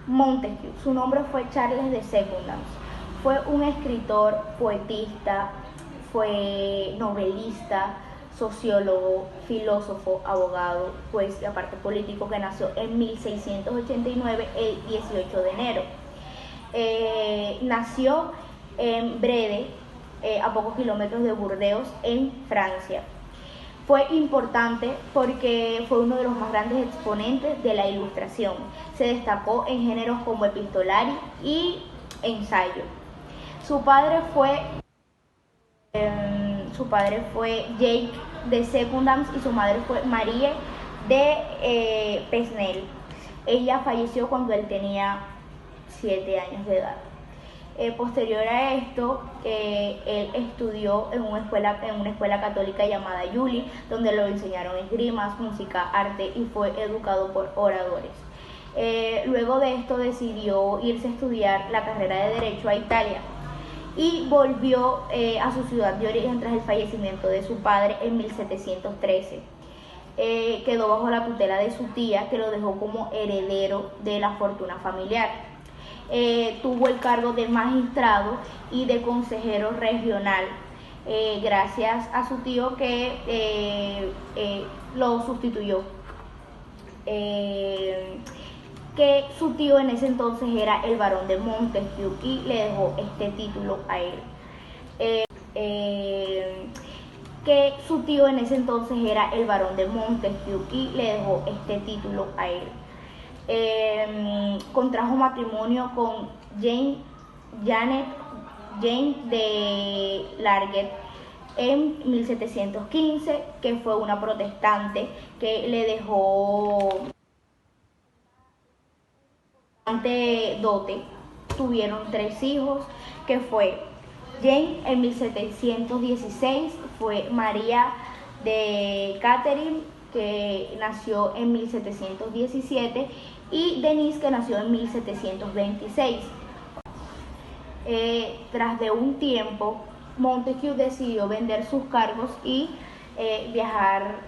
Montesquieu, su nombre fue Charles de Secundans. Fue un escritor, poetista, fue novelista, sociólogo, filósofo, abogado, juez y aparte político, que nació en 1689, el 18 de enero. Nació en Brede, a pocos kilómetros de Burdeos, en Francia. Fue importante porque fue uno de los más grandes exponentes de la Ilustración. Se destacó en géneros como epistolario y ensayo. Su padre fue Jacques de Secundans y su madre fue Marie de Pesnel. Ella falleció cuando él tenía 7 años de edad. Posterior a esto, él estudió en una escuela católica llamada Julie, donde lo enseñaron esgrimas, música, arte y fue educado por oradores. Luego de esto decidió irse a estudiar la carrera de Derecho a Italia y volvió a su ciudad de origen tras el fallecimiento de su padre en 1713. Quedó bajo la tutela de su tía, que lo dejó como heredero de la fortuna familiar. Tuvo el cargo de magistrado y de consejero regional, gracias a su tío que lo sustituyó. Que su tío en ese entonces era el barón de Montesquieu y le dejó este título a él. Que su tío en ese entonces era el barón de Montesquieu y le dejó este título a él. Contrajo matrimonio con Jane de Larget en 1715, que fue una protestante que le dejó dote. Tuvieron 3 hijos, que fue Jane en 1716, fue María de Catherine, que nació en 1717, y Denise, que nació en 1726. Tras de un tiempo, Montesquieu decidió vender sus cargos y viajar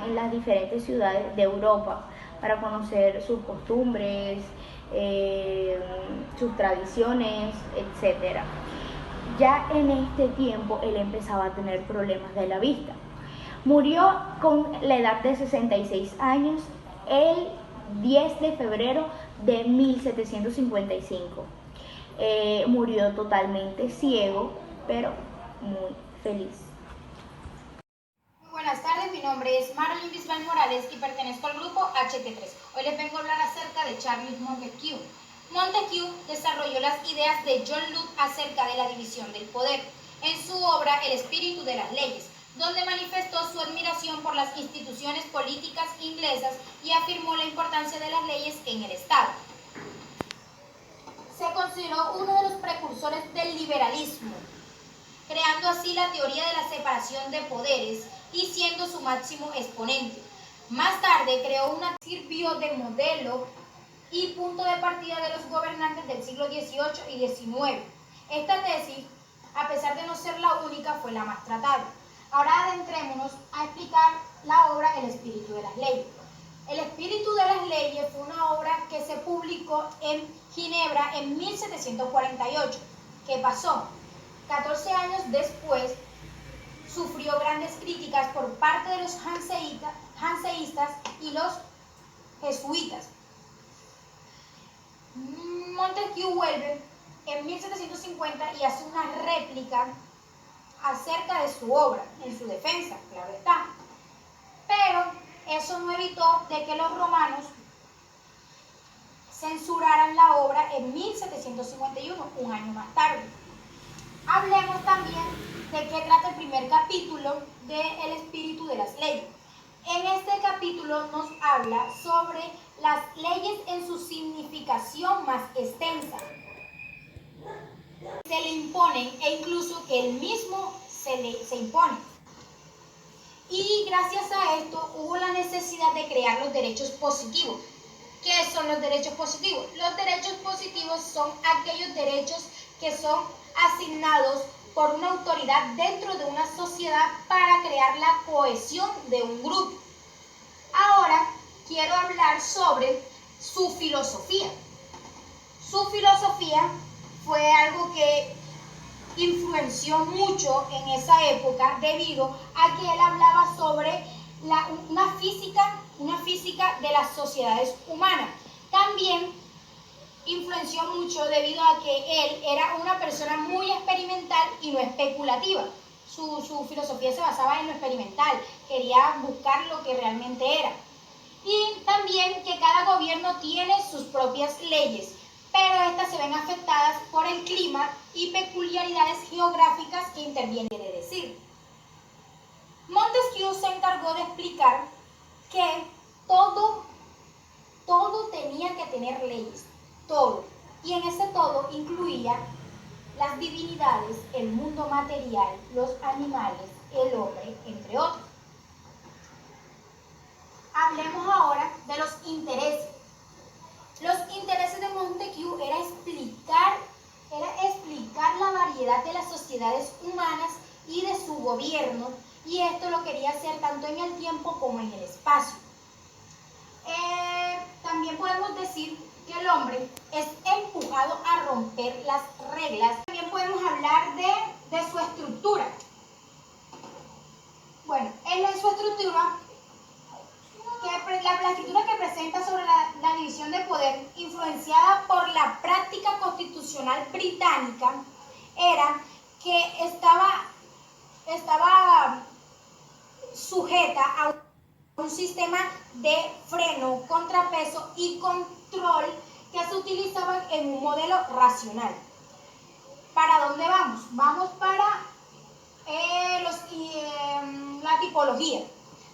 en las diferentes ciudades de Europa para conocer sus costumbres, sus tradiciones, etc. Ya en este tiempo él empezaba a tener problemas de la vista. Murió con la edad de 66 años el 10 de febrero de 1755. Murió totalmente ciego, pero muy feliz. Buenas tardes, mi nombre es Marlene Bisbal Morales y pertenezco al grupo HT3. Hoy les vengo a hablar acerca de Charles Montesquieu. Montesquieu desarrolló las ideas de John Locke acerca de la división del poder en su obra El espíritu de las leyes, donde manifestó su admiración por las instituciones políticas inglesas y afirmó la importancia de las leyes en el Estado. Se consideró uno de los precursores del liberalismo, creando así la teoría de la separación de poderes y siendo su máximo exponente. Más tarde creó una que sirvió de modelo y punto de partida de los gobernantes del siglo XVIII y XIX. Esta tesis, a pesar de no ser la única, fue la más tratada. Ahora adentrémonos a explicar la obra El espíritu de las leyes. El espíritu de las leyes fue una obra que se publicó en Ginebra en 1748. ¿Qué pasó? 14 años después, sufrió grandes críticas por parte de los janseístas y los jesuitas. Montesquieu vuelve en 1750 y hace una réplica acerca de su obra, en su defensa, claro está. Pero eso no evitó de que los romanos censuraran la obra en 1751, un año más tarde. Hablemos también de qué trata el primer capítulo de El espíritu de las leyes. En este capítulo nos habla sobre las leyes en su significación más extensa. Se le imponen e incluso que él mismo se impone. Y gracias a esto hubo la necesidad de crear los derechos positivos. ¿Qué son los derechos positivos? Los derechos positivos son aquellos derechos que son asignados por una autoridad dentro de una sociedad para crear la cohesión de un grupo. Ahora quiero hablar sobre su filosofía. Su filosofía fue algo que influenció mucho en esa época debido a que él hablaba sobre una física de las sociedades humanas. También influenció mucho debido a que él era una persona muy experimental y no especulativa. Su filosofía se basaba en lo experimental, quería buscar lo que realmente era. Y también que cada gobierno tiene sus propias leyes, pero estas se ven afectadas por el clima y peculiaridades geográficas que intervienen. De decir, Montesquieu se encargó de explicar que todo tenía que tener leyes, todo, y en ese todo incluía las divinidades, el mundo material, los animales, el hombre, entre otros. Hablemos ahora de los intereses. Los intereses de Montesquieu era explicar la variedad de las sociedades humanas y de su gobierno, y esto lo quería hacer tanto en el tiempo como en el espacio. También podemos decir que el hombre es empujado a romper las reglas. También podemos hablar de su estructura. Bueno, en su estructura, la estructura que presenta sobre la división de poder, influenciada por la práctica constitucional británica, era que estaba sujeta a un sistema de freno, contrapeso y control que se utilizaban en un modelo racional. ¿Para dónde vamos? Vamos para la tipología.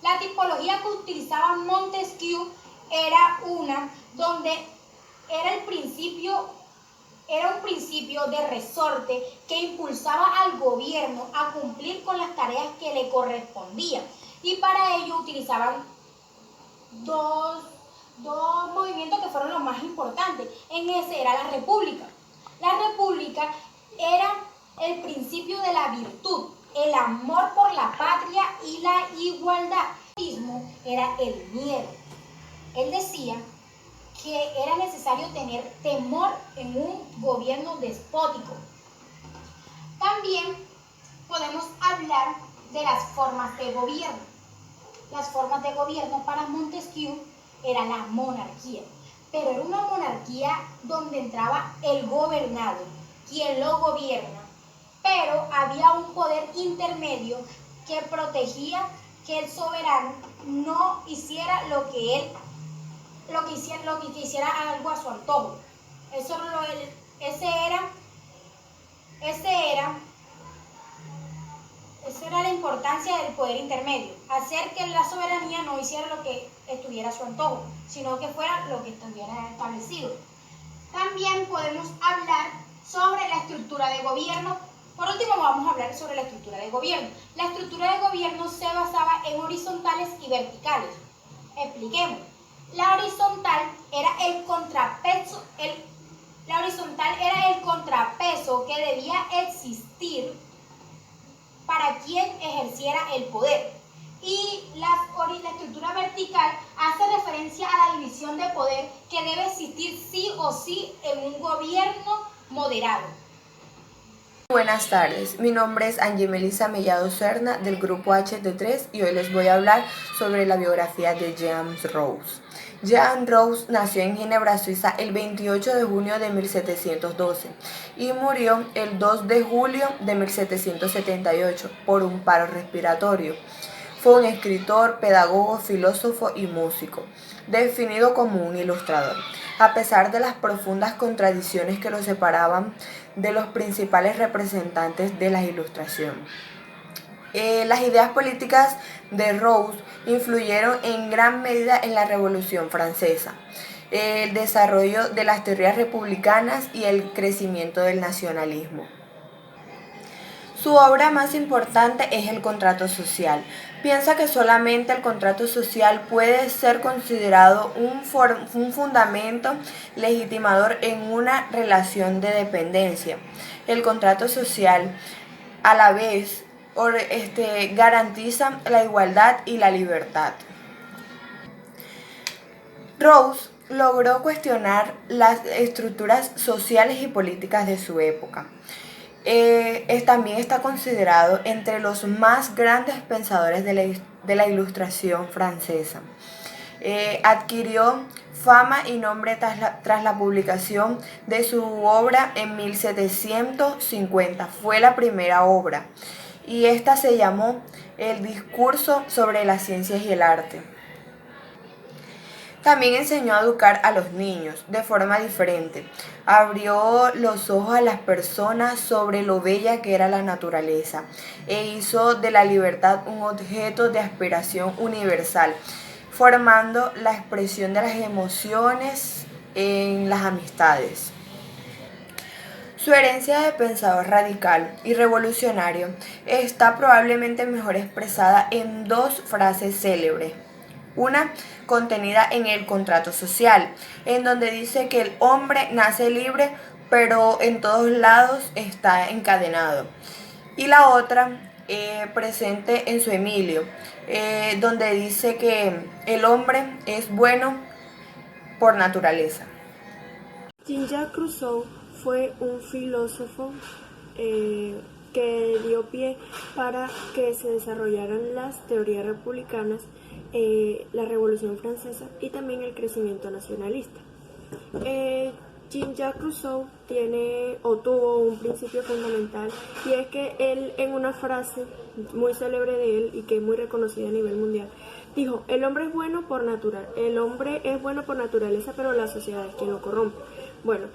La tipología que utilizaba Montesquieu era una donde era un principio de resorte que impulsaba al gobierno a cumplir con las tareas que le correspondían, y para ello utilizaban dos movimientos que fueron los más importantes. En ese era la república. La república era el principio de la virtud, el amor por la patria y la igualdad. El era el miedo. Él decía que era necesario tener temor en un gobierno despótico. También podemos hablar de las formas de gobierno. Las formas de gobierno para Montesquieu era la monarquía, pero era una monarquía donde entraba el gobernado, quien lo gobierna, pero había un poder intermedio que protegía que el soberano no hiciera lo que hiciera algo a su antojo. Esa era la importancia del poder intermedio, hacer que la soberanía no hiciera lo que estuviera a su antojo, sino que fuera lo que estuviera establecido. También podemos hablar sobre la estructura de gobierno. Por último, vamos a hablar sobre la estructura de gobierno. La estructura de gobierno se basaba en horizontales y verticales. Expliquemos. La horizontal era el contrapeso que debía existir para quien ejerciera el poder. Y la estructura vertical hace referencia a la división de poder que debe existir sí o sí en un gobierno moderado. Buenas tardes, mi nombre es Angie Melissa Mellado Serna del grupo HT3 y hoy les voy a hablar sobre la biografía de Jean Rousse. Jean Rousse nació en Ginebra, Suiza, el 28 de junio de 1712 y murió el 2 de julio de 1778 por un paro respiratorio. Fue un escritor, pedagogo, filósofo y músico, definido como un ilustrador. A pesar de las profundas contradicciones que lo separaban de los principales representantes de la Ilustración, las ideas políticas de Rousse influyeron en gran medida en la Revolución Francesa, el desarrollo de las teorías republicanas y el crecimiento del nacionalismo. Su obra más importante es El contrato social. Piensa que solamente el contrato social puede ser considerado un fundamento legitimador en una relación de dependencia. El contrato social, a la vez, garantiza la igualdad y la libertad. Rousse logró cuestionar las estructuras sociales y políticas de su época. También está considerado entre los más grandes pensadores de la Ilustración francesa. Adquirió fama y nombre tras la publicación de su obra en 1750. Fue la primera obra y esta se llamó El discurso sobre las ciencias y el arte. También enseñó a educar a los niños de forma diferente. Abrió los ojos a las personas sobre lo bella que era la naturaleza e hizo de la libertad un objeto de aspiración universal, formando la expresión de las emociones en las amistades. Su herencia de pensador radical y revolucionario está probablemente mejor expresada en dos frases célebres. Una contenida en el Contrato Social, en donde dice que el hombre nace libre, pero en todos lados está encadenado. Y la otra, presente en su Emilio, donde dice que el hombre es bueno por naturaleza. Jean-Jacques Rousseau fue un filósofo que dio pie para que se desarrollaran las teorías republicanas, la Revolución Francesa y también el crecimiento nacionalista. Jean-Jacques Rousseau tuvo un principio fundamental, y es que él, en una frase muy célebre de él y que es muy reconocida a nivel mundial, dijo: el hombre es bueno por naturaleza, pero la sociedad es quien lo corrompe. Bueno,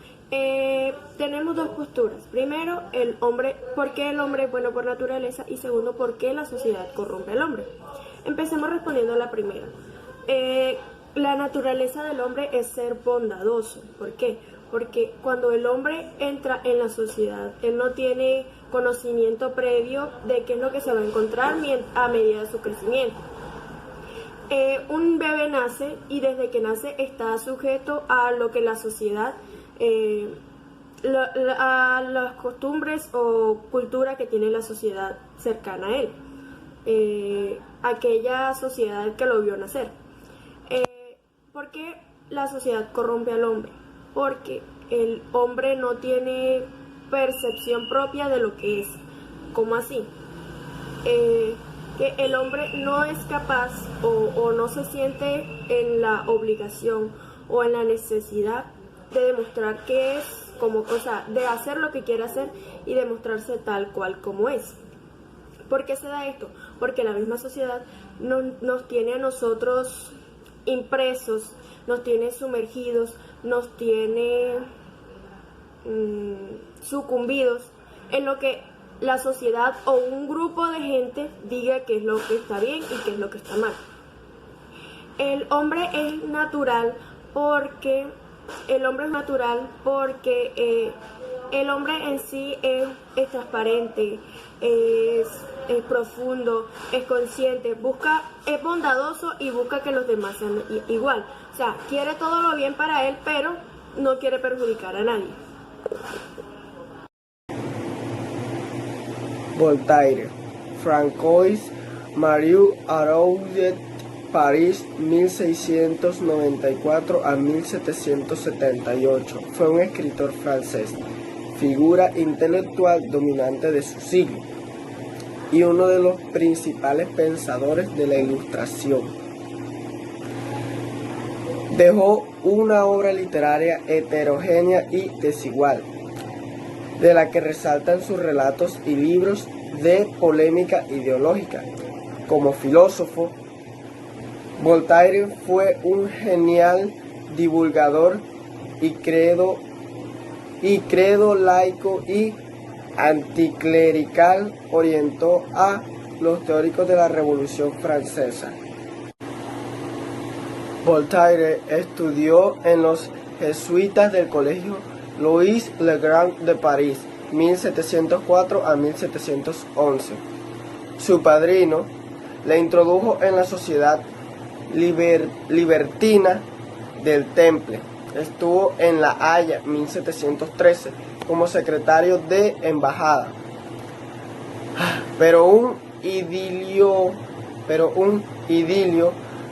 tenemos dos posturas. Primero, ¿por qué el hombre es bueno por naturaleza? Y segundo, ¿por qué la sociedad corrompe al hombre? Empecemos respondiendo a la primera. La naturaleza del hombre es ser bondadoso. ¿Por qué? Porque cuando el hombre entra en la sociedad, él no tiene conocimiento previo de qué es lo que se va a encontrar a medida de su crecimiento. Un bebé nace y desde que nace está sujeto a lo que la sociedad, a las costumbres o cultura que tiene la sociedad cercana a él, aquella sociedad que lo vio nacer. ¿Por qué la sociedad corrompe al hombre? Porque el hombre no tiene percepción propia de lo que es. ¿Cómo así? Que el hombre no es capaz o no se siente en la obligación o en la necesidad de demostrar que es, de hacer lo que quiere hacer y demostrarse tal cual como es. ¿Por qué se da esto? Porque la misma sociedad nos tiene a nosotros impresos, nos tiene sumergidos, nos tiene sucumbidos en lo que la sociedad o un grupo de gente diga que es lo que está bien y que es lo que está mal. El hombre es natural porque el hombre en sí es transparente, es profundo, es consciente, es bondadoso y busca que los demás sean igual. O sea, quiere todo lo bien para él, pero no quiere perjudicar a nadie. Voltaire, Francois Marius Arouet, París, 1694 a 1778. Fue un escritor francés, figura intelectual dominante de su siglo y uno de los principales pensadores de la Ilustración. Dejó una obra literaria heterogénea y desigual, de la que resaltan sus relatos y libros de polémica ideológica. Como filósofo, Voltaire fue un genial divulgador y credo laico y anticlerical. Orientó a los teóricos de la Revolución Francesa. Voltaire estudió en los jesuitas del colegio Louis le Grand de París, 1704 a 1711. Su padrino le introdujo en la sociedad libertina del Temple. Estuvo en La Haya, 1713, como secretario de embajada. Pero un idilio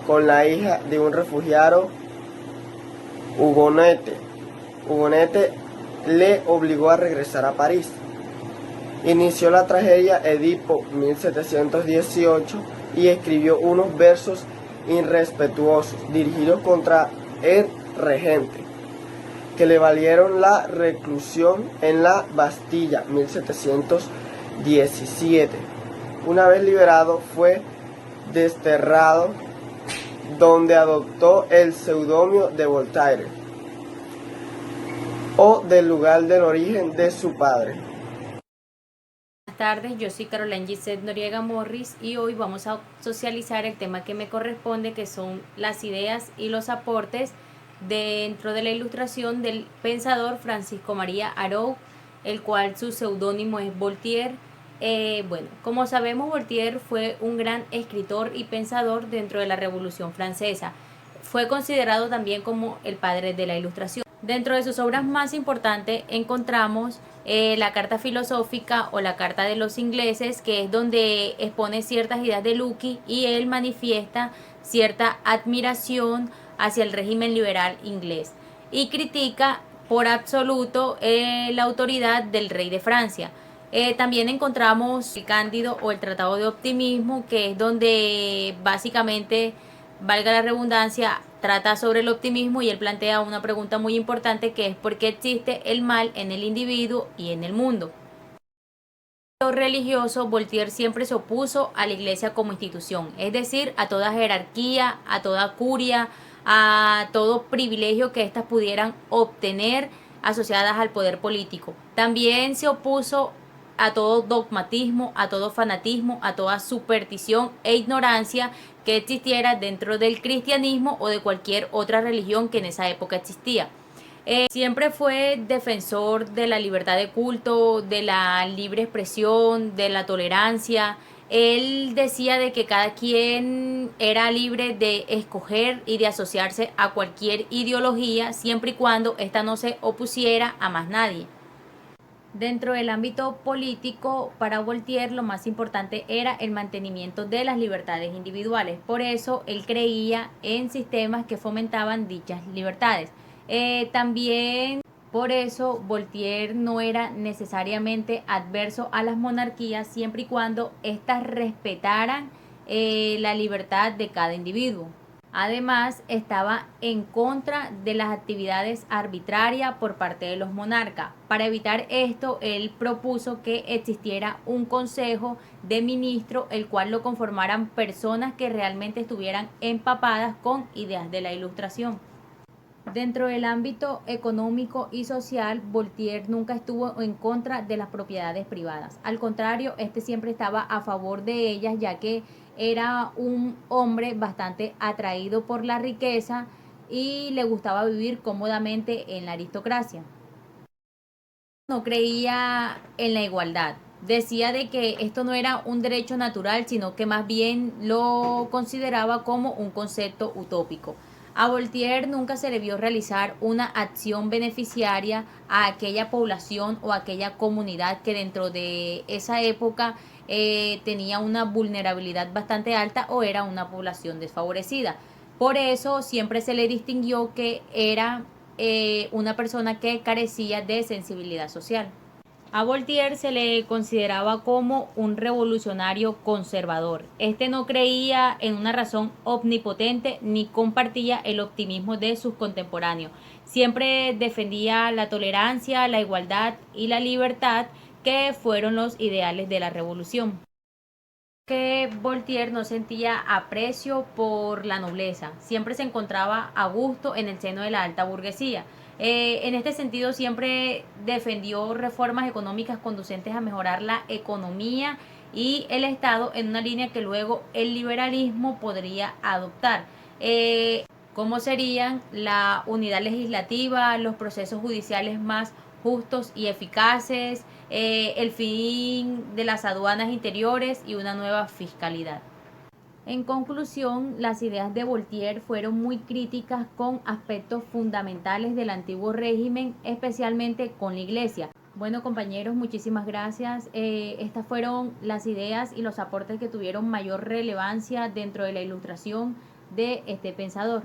con la hija de un refugiado Hugonete. Hugonete le obligó a regresar a París. Inició la tragedia Edipo 1718 y escribió unos versos irrespetuosos dirigidos contra el regente, que le valieron la reclusión en la Bastilla 1717. Una vez liberado fue desterrado, donde adoptó el seudónimo de Voltaire o del lugar del origen de su padre. Buenas tardes, yo soy Caroline Gisette Noriega Morris y hoy vamos a socializar el tema que me corresponde, que son las ideas y los aportes dentro de la ilustración del pensador Francisco María Araújo, el cual su seudónimo es Voltaire. Bueno, como sabemos, Voltaire fue un gran escritor y pensador dentro de la Revolución Francesa. Fue considerado también como el padre de la ilustración. Dentro de sus obras más importantes encontramos la Carta Filosófica o la Carta de los Ingleses, que es donde expone ciertas ideas de Locke y él manifiesta cierta admiración hacia el régimen liberal inglés y critica por absoluto la autoridad del rey de Francia. También encontramos el Cándido o el Tratado de Optimismo, que es donde básicamente, valga la redundancia, trata sobre el optimismo y él plantea una pregunta muy importante, que es ¿por qué existe el mal en el individuo y en el mundo? Religioso, Voltaire siempre se opuso a la iglesia como institución, es decir, a toda jerarquía, a toda curia, a todo privilegio que éstas pudieran obtener asociadas al poder político. También se opuso a todo dogmatismo, a todo fanatismo, a toda superstición e ignorancia que existiera dentro del cristianismo o de cualquier otra religión que en esa época existía. Siempre fue defensor de la libertad de culto, de la libre expresión, de la tolerancia. Él decía de que cada quien era libre de escoger y de asociarse a cualquier ideología siempre y cuando ésta no se opusiera a más nadie. Dentro del ámbito político, para Voltaire lo más importante era el mantenimiento de las libertades individuales. Por eso él creía en sistemas que fomentaban dichas libertades. También por eso Voltaire no era necesariamente adverso a las monarquías siempre y cuando éstas respetaran la libertad de cada individuo. Además, estaba en contra de las actividades arbitrarias por parte de los monarcas. Para evitar esto, él propuso que existiera un consejo de ministros, el cual lo conformaran personas que realmente estuvieran empapadas con ideas de la ilustración. Dentro del ámbito económico y social, Voltaire nunca estuvo en contra de las propiedades privadas. Al contrario, este siempre estaba a favor de ellas, ya que era un hombre bastante atraído por la riqueza y le gustaba vivir cómodamente en la aristocracia. No creía en la igualdad. Decía de que esto no era un derecho natural, sino que más bien lo consideraba como un concepto utópico. A Voltaire nunca se le vio realizar una acción beneficiaria a aquella población o a aquella comunidad que dentro de esa época tenía una vulnerabilidad bastante alta o era una población desfavorecida. Por eso siempre se le distinguió que era una persona que carecía de sensibilidad social. A Voltaire se le consideraba como un revolucionario conservador. Este no creía en una razón omnipotente ni compartía el optimismo de sus contemporáneos. Siempre defendía la tolerancia, la igualdad y la libertad, que fueron los ideales de la revolución. Que Voltaire no sentía aprecio por la nobleza, siempre se encontraba a gusto en el seno de la alta burguesía. En este sentido siempre defendió reformas económicas conducentes a mejorar la economía y el Estado en una línea que luego el liberalismo podría adoptar, como serían la unidad legislativa, los procesos judiciales más justos y eficaces, el fin de las aduanas interiores y una nueva fiscalidad. En conclusión, las ideas de Voltaire fueron muy críticas con aspectos fundamentales del antiguo régimen, especialmente con la Iglesia. Bueno, compañeros, muchísimas gracias. Estas fueron las ideas y los aportes que tuvieron mayor relevancia dentro de la ilustración de este pensador.